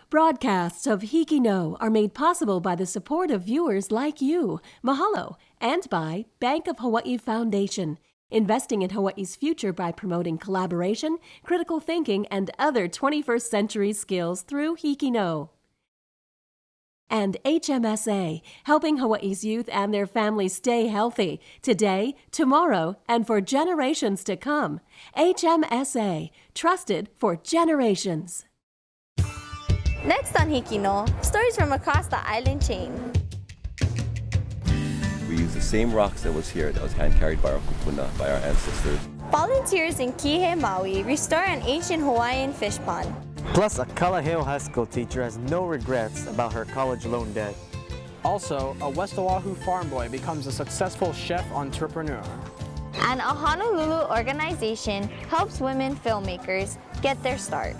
Broadcasts of HIKI No are made possible by the support of viewers like you. Mahalo. And by Bank of Hawaii Foundation, investing in Hawaii's future by promoting collaboration, critical thinking, and other 21st century skills through HIKI No. And HMSA, helping Hawaii's youth and their families stay healthy today, tomorrow, and for generations to come. HMSA, trusted for generations. Next on HIKI No, stories from across the island chain. We use the same rocks that was here that was hand-carried by our kupuna, by our ancestors. Volunteers in Kihei, Maui restore an ancient Hawaiian fish pond. Plus, a KALAHEO high school teacher has no regrets about her college loan debt. Also, a West Oahu farm boy becomes a successful chef entrepreneur. And a Honolulu organization helps women filmmakers get their start.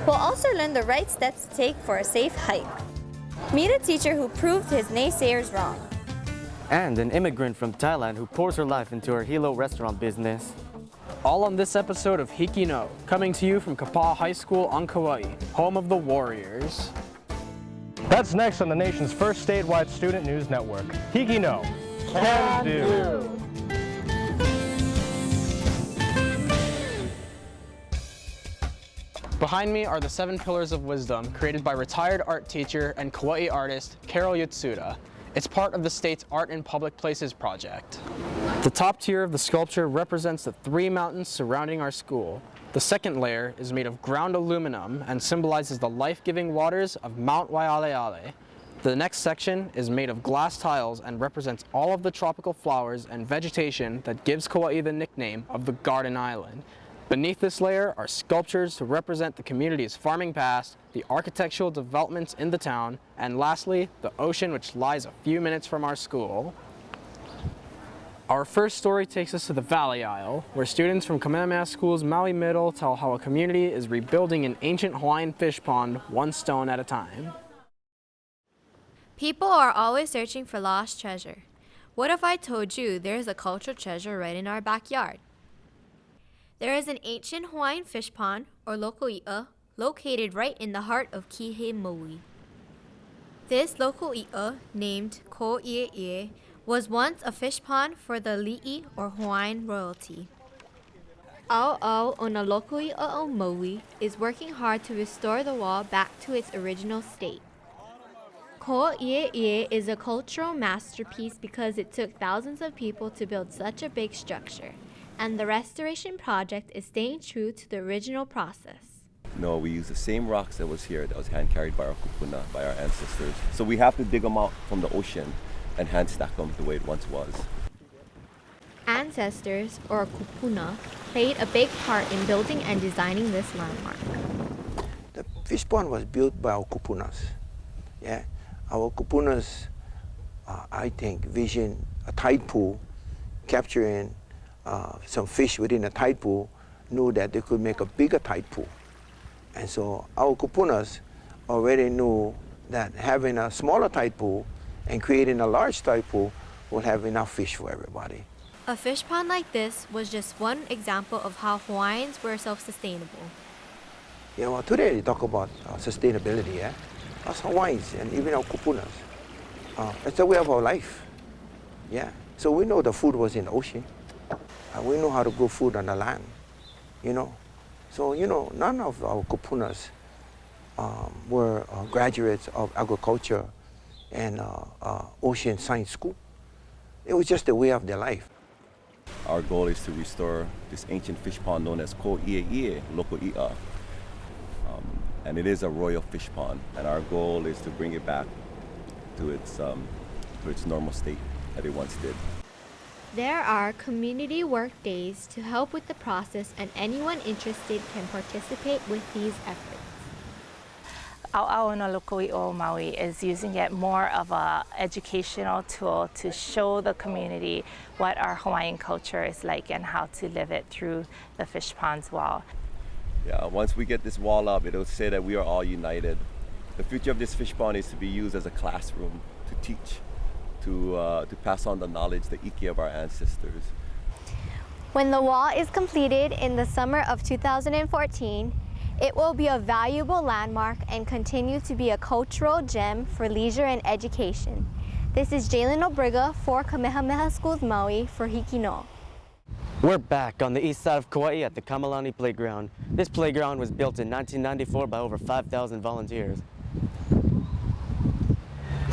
We'll also learn the right steps to take for a safe hike. Meet a teacher who proved his naysayers wrong. And an immigrant from Thailand who pours her life into her Hilo restaurant business. All on this episode of HIKI No, coming to you from Kapaa High School on Kauai, home of the Warriors. That's next on the nation's first statewide student news network. HIKI No. Can do. Behind me are the 7 pillars of wisdom created by retired art teacher and Kauai artist Carol Yatsuda. It's part of the state's Art in Public Places project. The top tier of the sculpture represents the 3 mountains surrounding our school. The second layer is made of ground aluminum and symbolizes the life-giving waters of Mount Waialeale. The next section is made of glass tiles and represents all of the tropical flowers and vegetation that gives Kauai the nickname of the Garden Island. Beneath this layer are sculptures to represent the community's farming past, the architectural developments in the town, and lastly, the ocean which lies a few minutes from our school. Our first story takes us to the Valley Isle, where students from Kamehameha School's Maui Middle tell how a community is rebuilding an ancient Hawaiian fish pond one stone at a time. People are always searching for lost treasure. What if I told you there is a cultural treasure right in our backyard? There is an ancient Hawaiian fish pond, or loko'i'a, located right in the heart of Kihei, Maui. This loko'i'a, named Ko Ie, was once a fish pond for the li'i, or Hawaiian royalty. Naauao on a loko'i'a o Maui is working hard to restore the wall back to its original state. Ko Ie is a cultural masterpiece because it took thousands of people to build such a big structure, and the restoration project is staying true to the original process. No, we use the same rocks that was here that was hand-carried by our kupuna, by our ancestors. So we have to dig them out from the ocean and hand stack them the way it once was. Ancestors, or kupuna, played a big part in building and designing this landmark. The fish pond was built by our kupunas. Yeah, our kupunas, I think, vision a tide pool, capturing some fish within a tide pool, knew that they could make a bigger tide pool. And so our kupunas already knew that having a smaller tide pool and creating a large tide pool will have enough fish for everybody. A fish pond like this was just one example of how Hawaiians were self-sustainable. You know, today they talk about sustainability, yeah? Us Hawaiians and even our kupunas. It's the way of our life, yeah? So we know the food was in the ocean. We know how to grow food on the land, you know. So, you know, none of our kupunas were graduates of agriculture and ocean science school. It was just the way of their life. Our goal is to restore this ancient fish pond known as Ko Ie, loko'i'a. And it is a royal fish pond, and our goal is to bring it back to its normal state that it once did. There are community work days to help with the process, and anyone interested can participate with these efforts. Naauao no loko'i'a Maui is using it more of an educational tool to show the community what our Hawaiian culture is like and how to live it through the fish pond's wall. Yeah, once we get this wall up, it'll say that we are all united. The future of this fish pond is to be used as a classroom to teach, to pass on the knowledge, the HIKI of our ancestors. When the wall is completed in the summer of 2014, It will be a valuable landmark and continue to be a cultural gem for leisure and education. This is Jalen Obriga for Kamehameha Schools Maui for HIKI No. We're back on the east side of Kauai at the Mililani Playground. This playground was built in 1994 by over 5,000 volunteers.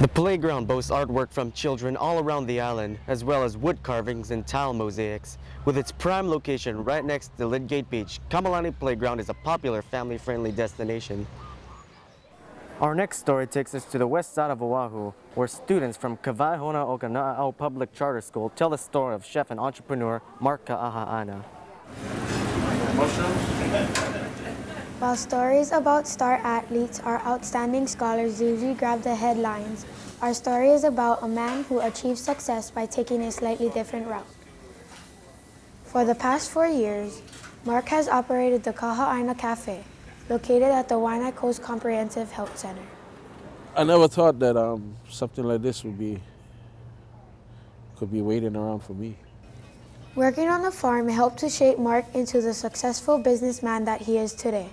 The playground boasts artwork from children all around the island, as well as wood carvings and tile mosaics. With its prime location right next to Lidgate Beach, Mililani Playground is a popular family-friendly destination. Our next story takes us to the west side of Oahu, where students from Ka Waihona o Naauao Public Charter School tell the story of chef and entrepreneur Mark Kaahaaina. While stories about star athletes or outstanding scholars usually grab the headlines, our story is about a man who achieved success by taking a slightly different route. For the past 4 years, Mark has operated the Kaahaaina Cafe, located at the Waianae Coast Comprehensive Health Center. I never thought that something like this could be waiting around for me. Working on the farm helped to shape Mark into the successful businessman that he is today.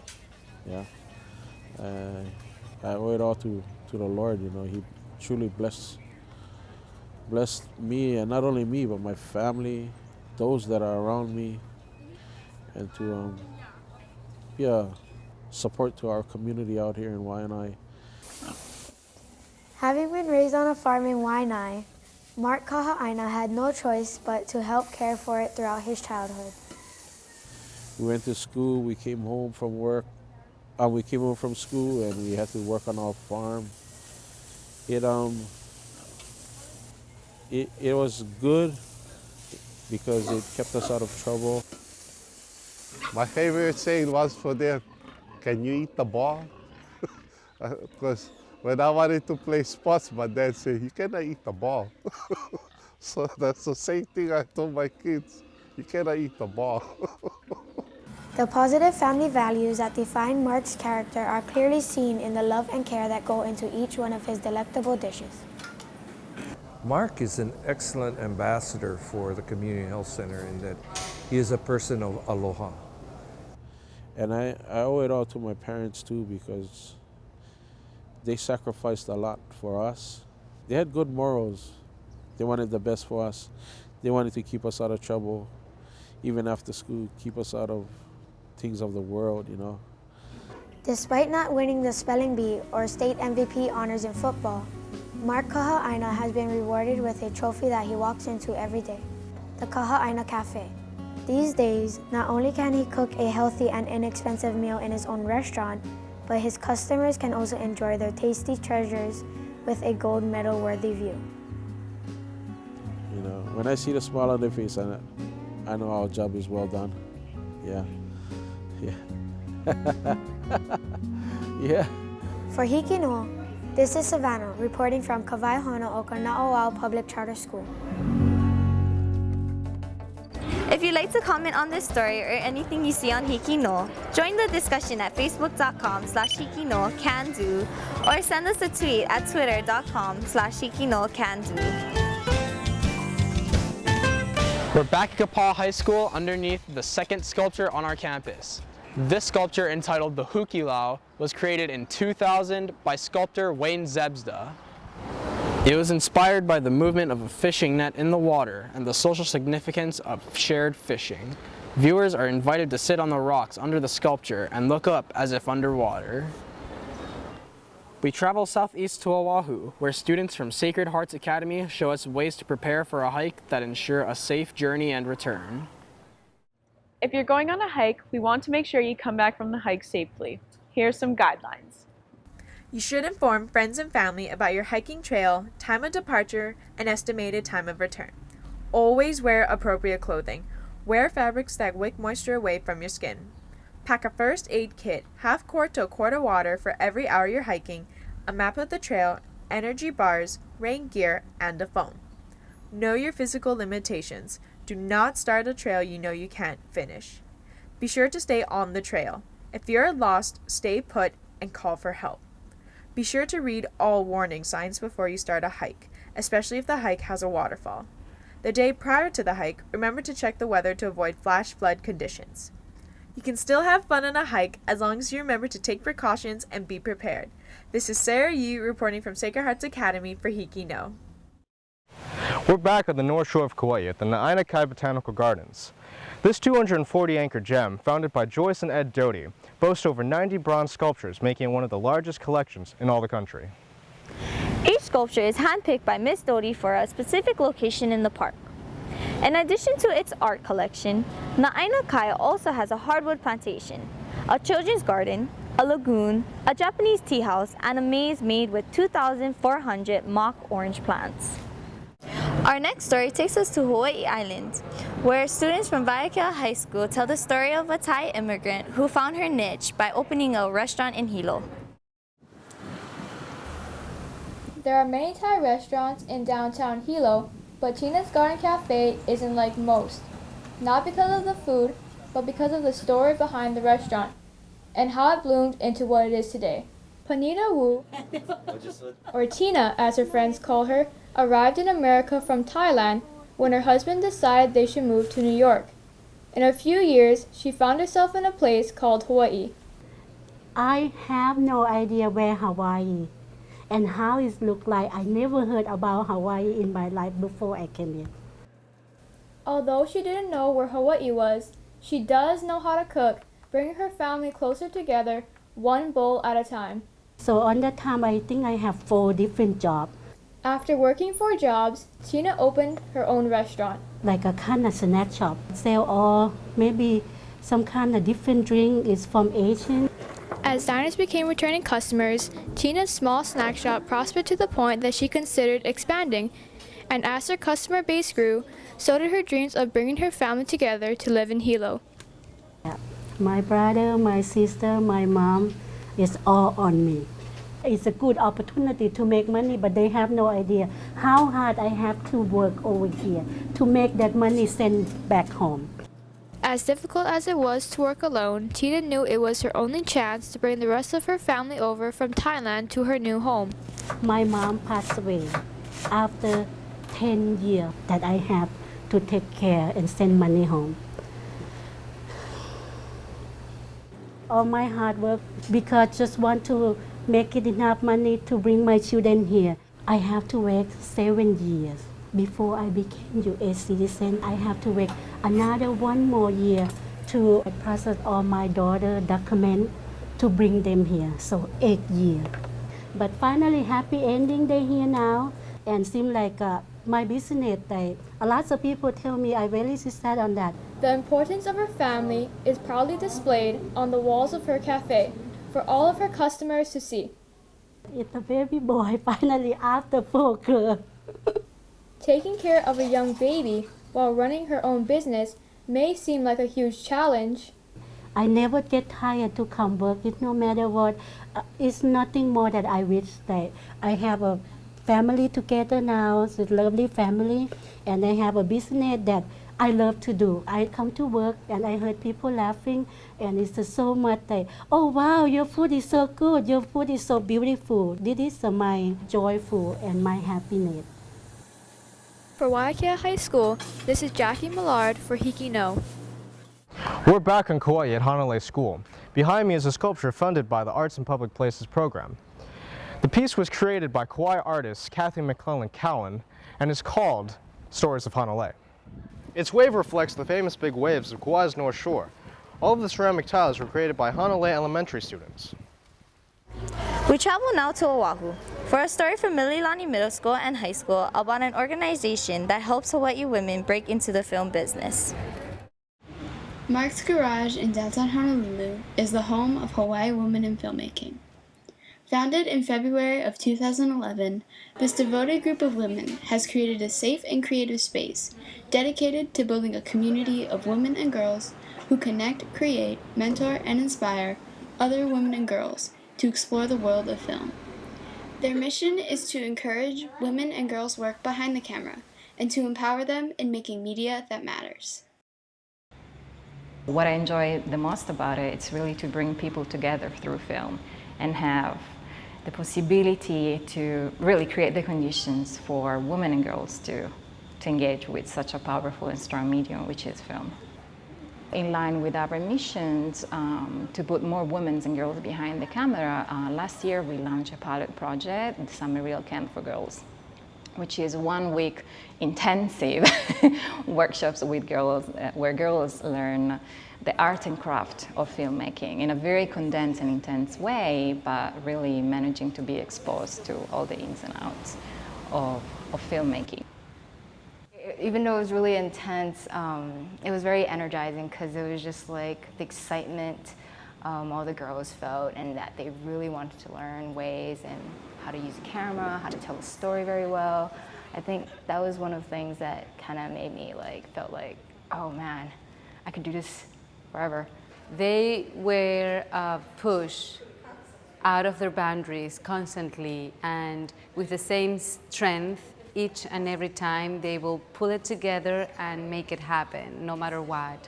Yeah, I owe it all to the Lord. You know, He truly blessed me, and not only me, but my family, those that are around me, and to be a support to our community out here in Waianae. Having been raised on a farm in Waianae, Mark Kaahaaina had no choice but to help care for it throughout his childhood. We went to school, we came home from work, we came home from school and we had to work on our farm. It was good because it kept us out of trouble. My favorite saying was for them, "Can you eat the ball?" Because when I wanted to play sports, my dad said, "You cannot eat the ball." So that's the same thing I told my kids, you cannot eat the ball. The positive family values that define Mark's character are clearly seen in the love and care that go into each one of his delectable dishes. Mark is an excellent ambassador for the Community Health Center in that he is a person of aloha. And I owe it all to my parents too, because they sacrificed a lot for us. They had good morals. They wanted the best for us. They wanted to keep us out of trouble, even after school, keep us out of things of the world, you know. Despite not winning the spelling bee or state MVP honors in football, Mark Kaahaaina has been rewarded with a trophy that he walks into every day, the Kaahaaina Cafe. These days, not only can he cook a healthy and inexpensive meal in his own restaurant, but his customers can also enjoy their tasty treasures with a gold medal-worthy view. You know, when I see the smile on their face, I know our job is well done. Yeah. Yeah. Yeah. For HIKI No, this is Savannah reporting from Ka Waihona o Naauao Public Charter School. If you'd like to comment on this story or anything you see on HIKI No, join the discussion at facebook.com/HikiNo-can-do or send us a tweet at twitter.com/HikiNo-can-do. We're back at Kapaa High School underneath the second sculpture on our campus. This sculpture, entitled the Hukilau, was created in 2000 by sculptor Wayne Zebsda. It was inspired by the movement of a fishing net in the water and the social significance of shared fishing. Viewers are invited to sit on the rocks under the sculpture and look up as if underwater. We travel southeast to Oahu, where students from Sacred Hearts Academy show us ways to prepare for a hike that ensure a safe journey and return. If you're going on a hike, we want to make sure you come back from the hike safely. Here are some guidelines. You should inform friends and family about your hiking trail, time of departure, and estimated time of return. Always wear appropriate clothing. Wear fabrics that wick moisture away from your skin. Pack a first aid kit, half quart to a quart of water for every hour you're hiking, a map of the trail, energy bars, rain gear, and a phone. Know your physical limitations. Do not start a trail you know you can't finish. Be sure to stay on the trail. If you're lost, stay put and call for help. Be sure to read all warning signs before you start a hike, especially if the hike has a waterfall. The day prior to the hike, remember to check the weather to avoid flash flood conditions. You can still have fun on a hike as long as you remember to take precautions and be prepared. This is Sarah Yu reporting from Sacred Hearts Academy for HIKI No. We're back on the North Shore of Kauai at the Naauao Kai Botanical Gardens. This 240-acre gem, founded by Joyce and Ed Doty, boasts over 90 bronze sculptures, making it one of the largest collections in all the country. Each sculpture is handpicked by Miss Doty for a specific location in the park. In addition to its art collection, Naauao Kai also has a hardwood plantation, a children's garden, a lagoon, a Japanese tea house, and a maze made with 2,400 mock orange plants. Our next story takes us to Hawaii Island, where students from Waiakea High School tell the story of a Thai immigrant who found her niche by opening a restaurant in Hilo. There are many Thai restaurants in downtown Hilo, but Tina's Garden Cafe isn't like most. Not because of the food, but because of the story behind the restaurant and how it bloomed into what it is today. Panita Wu, or Tina as her friends call her, arrived in America from Thailand when her husband decided they should move to New York. In a few years, she found herself in a place called Hawaii. I have no idea where Hawaii and how it looked like. I never heard about Hawaii in my life before I came here. Although she didn't know where Hawaii was, she does know how to cook, bringing her family closer together, one bowl at a time. So on that time, I think I have 4 different jobs. After working 4 jobs, Tina opened her own restaurant. Like a kind of snack shop, sell or maybe some kind of different drink is from Asian. As diners became returning customers, Tina's small snack shop prospered to the point that she considered expanding. And as her customer base grew, so did her dreams of bringing her family together to live in Hilo. My brother, my sister, my mom, is all on me. It's a good opportunity to make money, but they have no idea how hard I have to work over here to make that money send back home. As difficult as it was to work alone, Tina knew it was her only chance to bring the rest of her family over from Thailand to her new home. My mom passed away after 10 years that I have to take care and send money home. All my hard work because just want to make it enough money to bring my children here. I have to wait 7 years before I became U.S. citizen. I have to wait another 1 more year to process all my daughter document to bring them here. So 8 years. But finally, happy ending. They're here now, and seem like my business. A lot of people tell me I really sad on that. The importance of her family is proudly displayed on the walls of her cafe for all of her customers to see. It's a baby boy finally after 4 years. Taking care of a young baby while running her own business may seem like a huge challenge. I never get tired to come work. It no matter what. It's nothing more that I wish that I have a family together now. It's a lovely family, and I have a business that I love to do. I come to work and I heard people laughing, and it's just so much like, oh wow, your food is so good, your food is so beautiful. This is my joyful and my happiness. For Waiakea High School, this is Jackie Millard for HIKI No. We're back in Kauai at Honolulu School. Behind me is a sculpture funded by the Arts in Public Places program. The piece was created by Kauai artist Kathy McClellan Cowan and is called Stories of Honolulu. Its wave reflects the famous big waves of Kauai's North Shore. All of the ceramic tiles were created by Honolulu elementary students. We travel now to Oahu for a story from Mililani Middle School and High School about an organization that helps Hawaii women break into the film business. Mark's Garage in downtown Honolulu is the home of Hawaii women in filmmaking. Founded in February of 2011, this devoted group of women has created a safe and creative space dedicated to building a community of women and girls who connect, create, mentor, and inspire other women and girls to explore the world of film. Their mission is to encourage women and girls' work behind the camera and to empower them in making media that matters. What I enjoy the most about it is really to bring people together through film and have the possibility to really create the conditions for women and girls to engage with such a powerful and strong medium, which is film. In line with our missions to put more women and girls behind the camera, last year we launched a pilot project, the Summer Reel Camp for Girls, which is 1 week intensive workshops with girls, where girls learn the art and craft of filmmaking in a very condensed and intense way, but really managing to be exposed to all the ins and outs of filmmaking. Even though it was really intense, it was very energizing because it was just like the excitement all the girls felt, and that they really wanted to learn ways and how to use a camera, how to tell a story very well. I think that was one of the things that kind of made me felt like, oh man, I could do this forever. They were pushed out of their boundaries constantly, and with the same strength, each and every time they will pull it together and make it happen, no matter what.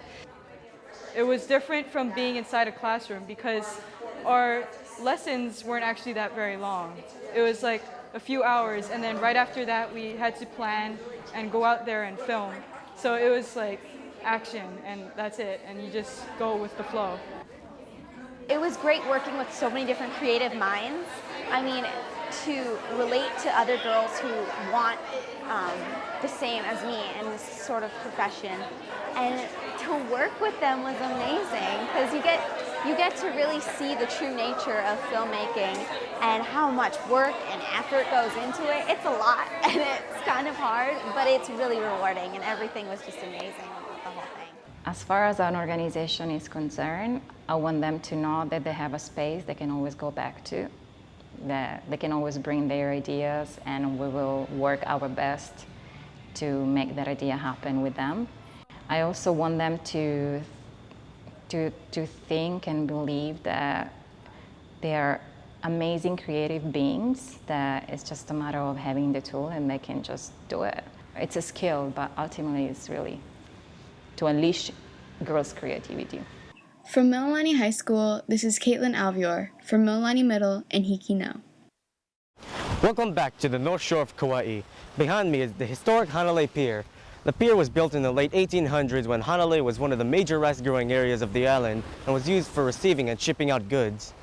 It was different from being inside a classroom because our lessons weren't actually that very long. It was like a few hours, and then right after that we had to plan and go out there and film. So it was like action, and that's it, and you just go with the flow. It was great working with so many different creative minds. I mean, to relate to other girls who want the same as me in this sort of profession, and to work with them was amazing because you get to really see the true nature of filmmaking and how much work and effort goes into it. It's a lot and it's kind of hard, but it's really rewarding, and everything was just amazing, the whole thing. As far as an organization is concerned, I want them to know that they have a space they can always go back to, that they can always bring their ideas, and we will work our best to make that idea happen with them. I also want them to think and believe that they are amazing creative beings, that it's just a matter of having the tool and they can just do it. It's a skill, but ultimately it's really to unleash girls' creativity. From Mililani High School, this is Caitlin Alvior from Mililani Middle and HIKI Now. Welcome back to the North Shore of Kauai. Behind me is the historic Hanalei Pier. The pier was built in the late 1800s when Hanalei was one of the major rice-growing areas of the island and was used for receiving and shipping out goods.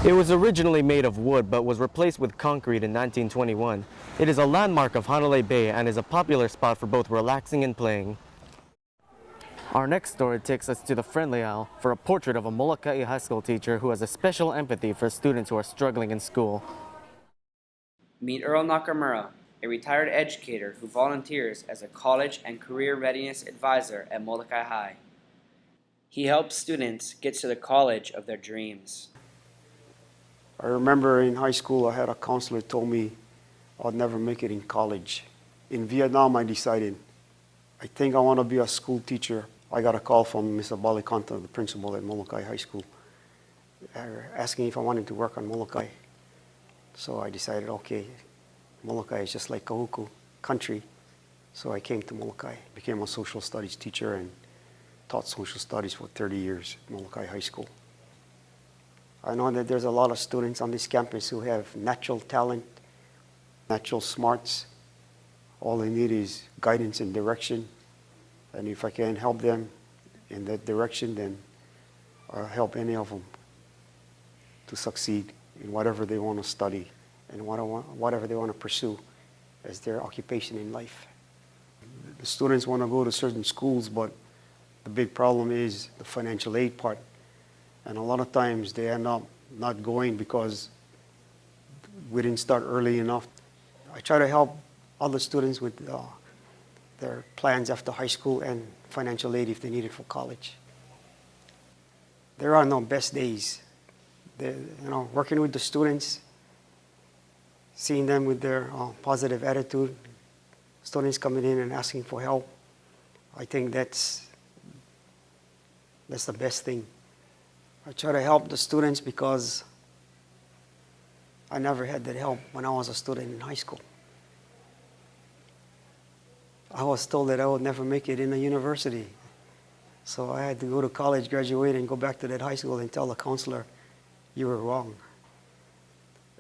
It was originally made of wood but was replaced with concrete in 1921. It is a landmark of Hanalei Bay and is a popular spot for both relaxing and playing. Our next story takes us to the Friendly Owl for a portrait of a Molokai High School teacher who has a special empathy for students who are struggling in school. Meet Earl Nakamura, a retired educator who volunteers as a college and career readiness advisor at Molokai High. He helps students get to the college of their dreams. I remember in high school I had a counselor who told me I'd never make it in college. In Vietnam I decided, I think I want to be a school teacher. I got a call from Ms. Abalikanta, the principal at Molokai High School, asking if I wanted to work on Molokai. So I decided, okay, Molokai is just like Kahuku country. So I came to Molokai, became a social studies teacher, and taught social studies for 30 years at Molokai High School. I know that there's a lot of students on this campus who have natural talent, natural smarts. All they need is guidance and direction. And if I can help them in that direction, then I'll help any of them to succeed in whatever they want to study and whatever they want to pursue as their occupation in life. The students want to go to certain schools, but the big problem is the financial aid part. And a lot of times they end up not going because we didn't start early enough. I try to help other students with their plans after high school and financial aid if they need it for college. There are no best days. Working with the students, seeing them with their positive attitude, students coming in and asking for help, I think that's the best thing. I try to help the students because I never had that help when I was a student in high school. I was told that I would never make it in a university. So I had to go to college, graduate, and go back to that high school and tell the counselor, you were wrong.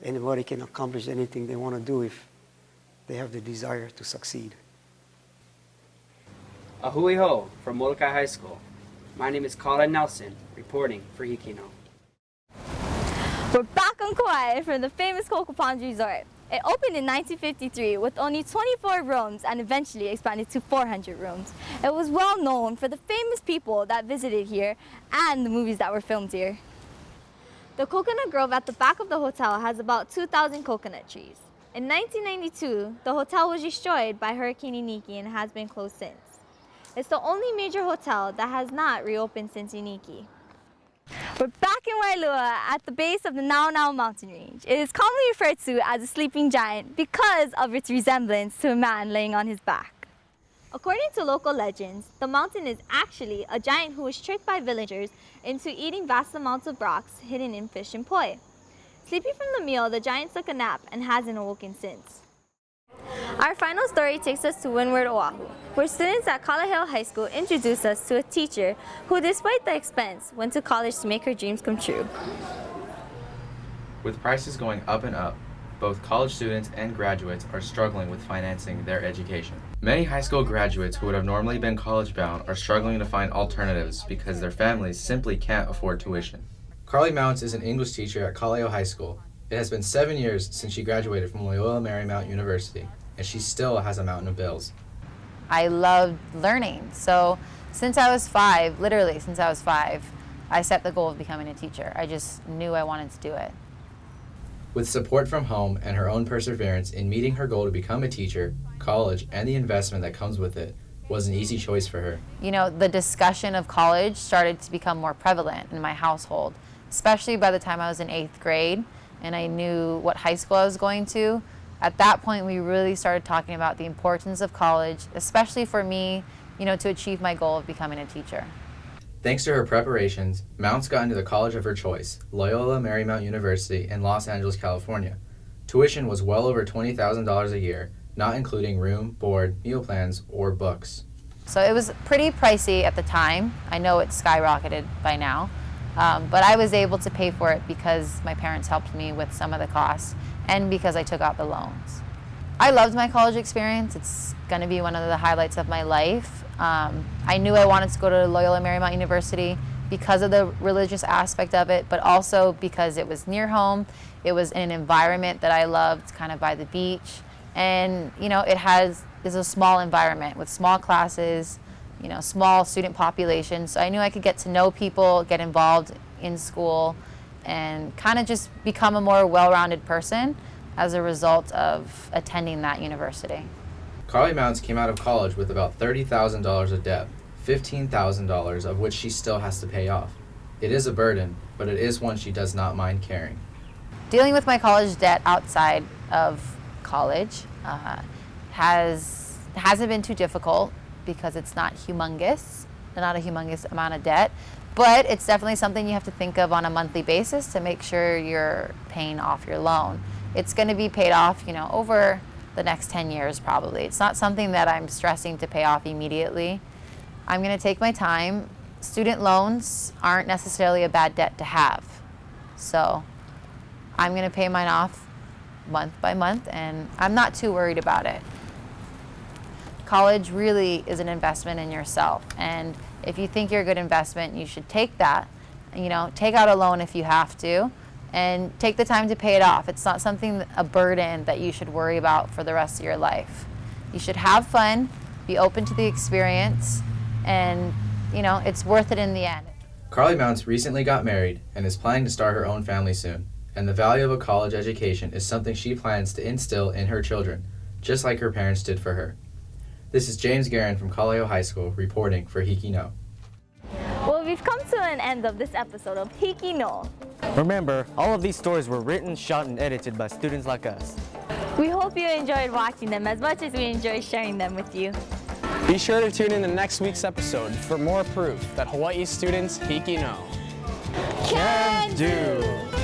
Anybody can accomplish anything they want to do if they have the desire to succeed. Ahui ho from Molokai High School. My name is Colin Nelson, reporting for HIKI Now. We're back on Kauai from the famous Coco Ponds Resort. It opened in 1953 with only 24 rooms and eventually expanded to 400 rooms. It was well known for the famous people that visited here and the movies that were filmed here. The coconut grove at the back of the hotel has about 2,000 coconut trees. In 1992, the hotel was destroyed by Hurricane Iniki and has been closed since. It's the only major hotel that has not reopened since Iniki. We're back in Wailua at the base of the Naauao mountain range. It is commonly referred to as a sleeping giant because of its resemblance to a man laying on his back. According to local legends, the mountain is actually a giant who was tricked by villagers into eating vast amounts of rocks hidden in fish and poi. Sleeping from the meal, the giant took a nap and hasn't awoken since. Our final story takes us to Windward, Oahu, where students at KALAHEO High School introduced us to a teacher who, despite the expense, went to college to make her dreams come true. With prices going up and up, both college students and graduates are struggling with financing their education. Many high school graduates who would have normally been college-bound are struggling to find alternatives because their families simply can't afford tuition. Carly Mounts is an English teacher at KALAHEO High School. It has been 7 years since she graduated from Loyola Marymount University, and she still has a mountain of bills. I loved learning, so since I was 5, literally since I was 5, I set the goal of becoming a teacher. I just knew I wanted to do it. With support from home and her own perseverance in meeting her goal to become a teacher, college, and the investment that comes with it was an easy choice for her. You know, the discussion of college started to become more prevalent in my household, especially by the time I was in 8th grade and I knew what high school I was going to. At that point, we really started talking about the importance of college, especially for me, you know, to achieve my goal of becoming a teacher. Thanks to her preparations, Mounts got into the college of her choice, Loyola Marymount University in Los Angeles, California. Tuition was well over $20,000 a year, not including room, board, meal plans, or books. So it was pretty pricey at the time. I know it's skyrocketed by now, but I was able to pay for it because my parents helped me with some of the costs and because I took out the loans. I loved my college experience. It's going to be one of the highlights of my life. I knew I wanted to go to Loyola Marymount University because of the religious aspect of it, but also because it was near home. It was in an environment that I loved, kind of by the beach. And, you know, it's a small environment with small classes, you know, small student population. So I knew I could get to know people, get involved in school, and kind of just become a more well-rounded person as a result of attending that university. Carly Mounts came out of college with about $30,000 of debt, $15,000 of which she still has to pay off. It is a burden, but it is one she does not mind carrying. Dealing with my college debt outside of college hasn't been too difficult because it's not a humongous amount of debt, but it's definitely something you have to think of on a monthly basis to make sure you're paying off your loan. It's going to be paid off, you know, over the next 10 years probably. It's not something that I'm stressing to pay off immediately. I'm going to take my time. Student loans aren't necessarily a bad debt to have. So I'm going to pay mine off month by month, and I'm not too worried about it. College really is an investment in yourself, and if you think you're a good investment, you should take that. You know, take out a loan if you have to, and take the time to pay it off. It's not a burden that you should worry about for the rest of your life. You should have fun, be open to the experience, and, you know, it's worth it in the end. Carly Mounts recently got married and is planning to start her own family soon, and the value of a college education is something she plans to instill in her children, just like her parents did for her. This is James Guerin from KALAHEO High School reporting for HIKI No. Well, we've come to an end of this episode of HIKI No. Remember, all of these stories were written, shot, and edited by students like us. We hope you enjoyed watching them as much as we enjoy sharing them with you. Be sure to tune in to next week's episode for more proof that Hawaii students HIKI No. Can do!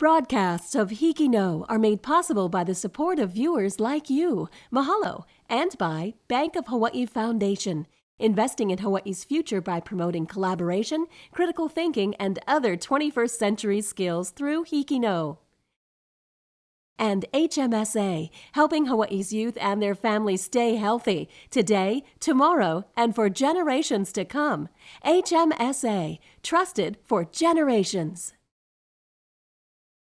Broadcasts of HIKI No are made possible by the support of viewers like you. Mahalo. And by Bank of Hawaii Foundation, investing in Hawaii's future by promoting collaboration, critical thinking, and other 21st century skills through HIKI No. And HMSA, helping Hawaii's youth and their families stay healthy today, tomorrow, and for generations to come. HMSA, trusted for generations.